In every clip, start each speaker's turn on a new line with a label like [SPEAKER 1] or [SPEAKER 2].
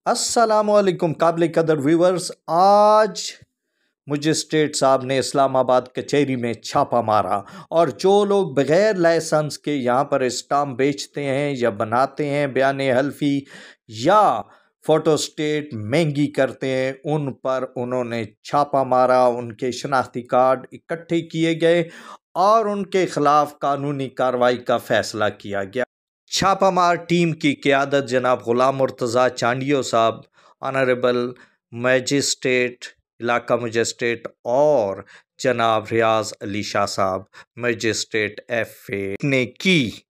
[SPEAKER 1] अस्सलामुअलैकुम काबिल कदर व्यूवर्स। आज मजिस्ट्रेट साहब ने इस्लामाबाद कचहरी में छापा मारा और जो लोग बग़ैर लाइसेंस के यहाँ पर स्टाम्प बेचते हैं या बनाते हैं, बयान हल्फी या फ़ोटोस्टेट महंगी करते हैं, उन पर उन्होंने छापा मारा। उनके शनाख्ती कार्ड इकट्ठे किए गए और उनके ख़िलाफ़ कानूनी कार्रवाई का फ़ैसला किया गया। छापामार टीम की क़यादत जनाब ग़ुलाम मुर्तज़ा चांडियो साहब, ऑनरेबल मजिस्ट्रेट इलाका मजिस्ट्रेट, और जनाब रियाज अली शाह साहब मजिस्ट्रेट FA ने की।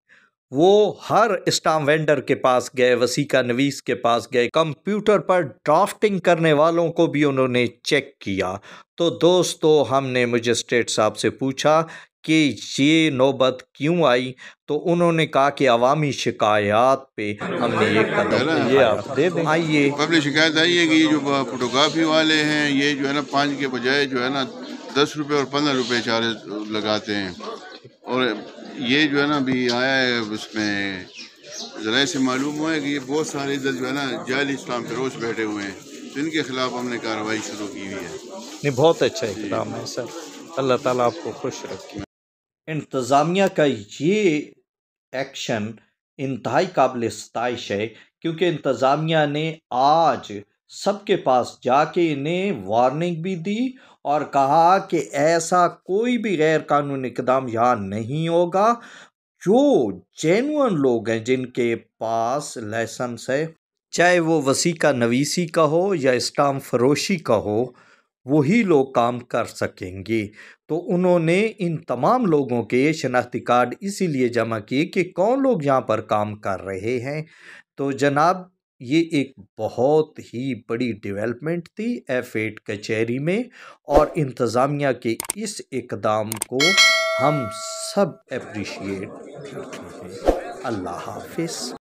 [SPEAKER 1] वो हर स्टाम्प वेंडर के पास गए, वसीका नवीस के पास गए, कंप्यूटर पर ड्राफ्टिंग करने वालों को भी उन्होंने चेक किया। तो दोस्तों, हमने मजिस्ट्रेट साहब से पूछा कि ये नौबत क्यों आई, तो उन्होंने कहा कि अवामी शिकायत पे हमने ये कदम, ये आप दे दें। आइए,
[SPEAKER 2] पब्लिक शिकायत आई है कि ये जो फोटोग्राफी वाले हैं, ये जो है ना 5 के बजाय जो है ना 10 रुपये और 15 रुपये चार्ज लगाते हैं। और ये जो है ना अभी आया है, उसमें ज़रा से मालूम हुआ है कि ये बहुत सारे इधर जो है ना जाली स्टाम्प फरोश बैठे हुए हैं, तो इनके खिलाफ हमने कार्रवाई शुरू की हुई है।
[SPEAKER 1] नहीं, बहुत अच्छा इक़दाम है सर, अल्लाह ताला आपको खुश रखे। इंतज़ामिया का ये एक्शन इंतहाई काबिल सताइश है, क्योंकि इंतज़ामिया ने आज सबके पास जाके इन्हें वार्निंग भी दी और कहा कि ऐसा कोई भी गैर कानूनी इक़दाम यहाँ नहीं होगा। जो जेन्युइन लोग हैं, जिनके पास लाइसेंस है, चाहे वो वसीका नवीसी का हो या स्टाम्प फरोशी का हो, वही लोग काम कर सकेंगे। तो उन्होंने इन तमाम लोगों के शनाख्ती कार्ड इसीलिए जमा किए कि कौन लोग यहाँ पर काम कर रहे हैं। तो जनाब, ये एक बहुत ही बड़ी डेवलपमेंट थी F8 कचहरी में, और इंतज़ामिया के इस इक़दाम को हम सब अप्रिशिएट करते हैं। अल्लाह हाफिज़।